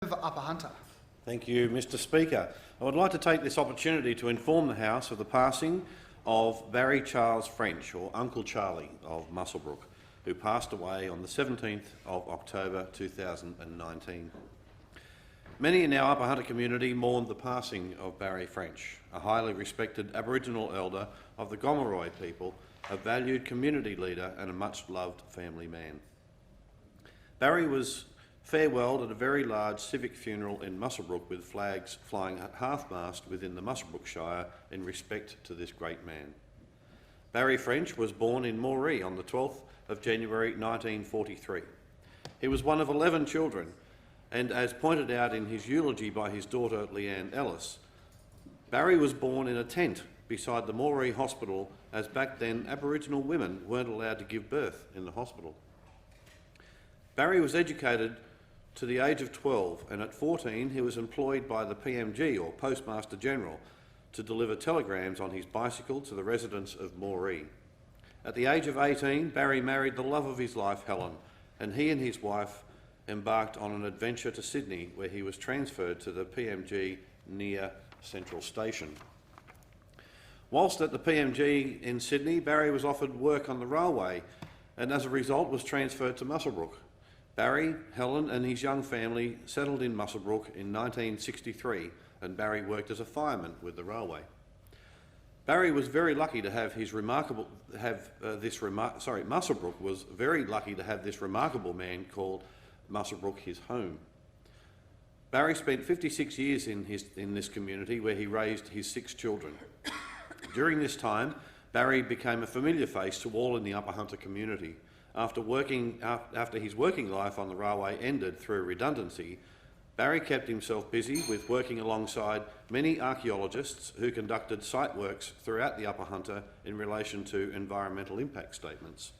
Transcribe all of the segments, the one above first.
of Upper Hunter. Thank you, Mr Speaker. I would like to take this opportunity to inform the House of the passing of Barry Charles French, or Uncle Charlie of Muswellbrook, who passed away on the 17th of October 2019. Many in our Upper Hunter community mourned the passing of Barry French, a highly respected Aboriginal elder of the Gomeroi people, a valued community leader and a much-loved family man. Barry was farewelled at a very large civic funeral in Muswellbrook with flags flying at half-mast within the Muswellbrook Shire in respect to this great man. Barry French was born in Moree on the 12th of January 1943. He was one of 11 children, and as pointed out in his eulogy by his daughter Leanne Ellis, Barry was born in a tent beside the Moree Hospital, as back then Aboriginal women weren't allowed to give birth in the hospital. Barry was educated to the age of 12, and at 14 he was employed by the PMG, or Postmaster General, to deliver telegrams on his bicycle to the residents of Moree. At the age of 18, Barry married the love of his life, Helen, and he and his wife embarked on an adventure to Sydney, where he was transferred to the PMG near Central Station. Whilst at the PMG in Sydney, Barry was offered work on the railway and as a result was transferred to Muswellbrook. Barry, Helen and his young family settled in Muswellbrook in 1963, and Barry worked as a fireman with the railway. Barry was very lucky to have Muswellbrook was very lucky to have this remarkable man called Muswellbrook his home. Barry spent 56 years in this community, where he raised his 6 children. During this time, Barry became a familiar face to all in the Upper Hunter community. After his working life on the railway ended through redundancy, Barry kept himself busy with working alongside many archaeologists who conducted site works throughout the Upper Hunter in relation to environmental impact statements.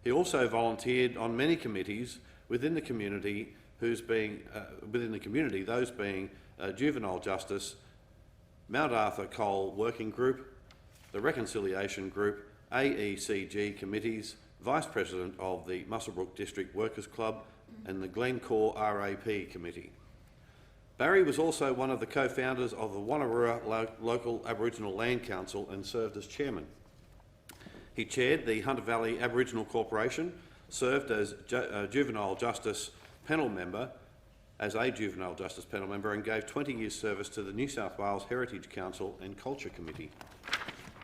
He also volunteered on many committees within the community, those being Juvenile Justice, Mount Arthur Coal Working Group, the Reconciliation Group, AECG committees, Vice President of the Muswellbrook District Workers Club and the Glencore RAP Committee. Barry was also one of the co-founders of the Wonnarua Local Aboriginal Land Council and served as chairman. He chaired the Hunter Valley Aboriginal Corporation, served as a Juvenile Justice Panel Member, and gave 20 years service to the New South Wales Heritage Council and Culture Committee.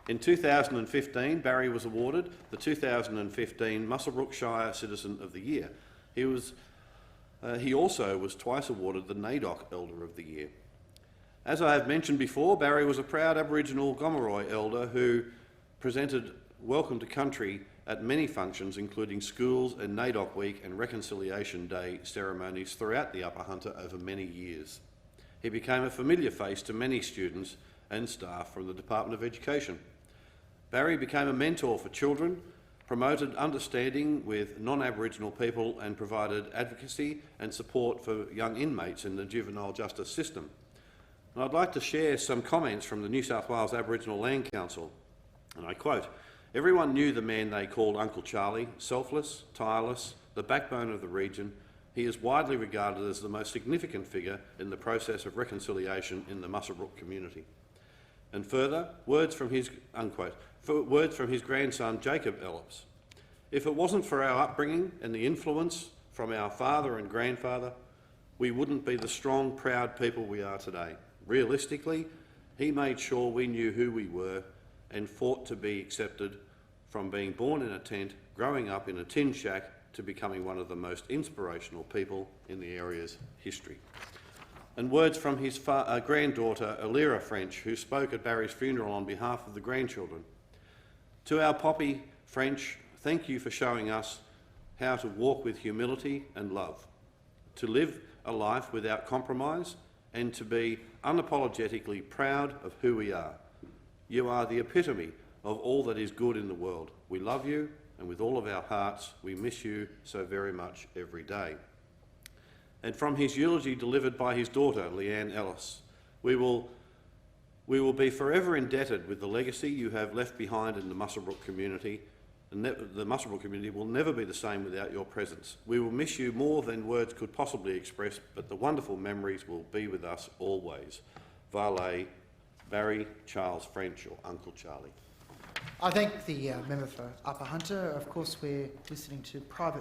In 2015, Barry was awarded the 2015 Muswellbrook Shire Citizen of the Year. He also was twice awarded the NAIDOC Elder of the Year. As I have mentioned before, Barry was a proud Aboriginal Gomeroi elder who presented Welcome to Country at many functions, including schools and NAIDOC Week and Reconciliation Day ceremonies throughout the Upper Hunter over many years. He became a familiar face to many students and staff from the Department of Education. Barry became a mentor for children, promoted understanding with non-Aboriginal people and provided advocacy and support for young inmates in the juvenile justice system. And I'd like to share some comments from the New South Wales Aboriginal Land Council, and I quote, "Everyone knew the man they called Uncle Charlie, selfless, tireless, the backbone of the region. He is widely regarded as the most significant figure in the process of reconciliation in the Muswellbrook community." And further, words from his grandson Jacob Ellis. "If it wasn't for our upbringing and the influence from our father and grandfather, we wouldn't be the strong, proud people we are today. Realistically, he made sure we knew who we were and fought to be accepted, from being born in a tent, growing up in a tin shack, to becoming one of the most inspirational people in the area's history." And words from his granddaughter, Alira French, who spoke at Barry's funeral on behalf of the grandchildren. "To our Poppy French, thank you for showing us how to walk with humility and love, to live a life without compromise, and to be unapologetically proud of who we are. You are the epitome of all that is good in the world. We love you, and with all of our hearts, we miss you so very much every day." And from his eulogy delivered by his daughter, Leanne Ellis, we will be forever indebted with the legacy you have left behind in the Muswellbrook community, the Muswellbrook community will never be the same without your presence. We will miss you more than words could possibly express, but the wonderful memories will be with us always. Vale, Barry Charles French, or Uncle Charlie. I thank the member for Upper Hunter. Of course, we're listening to private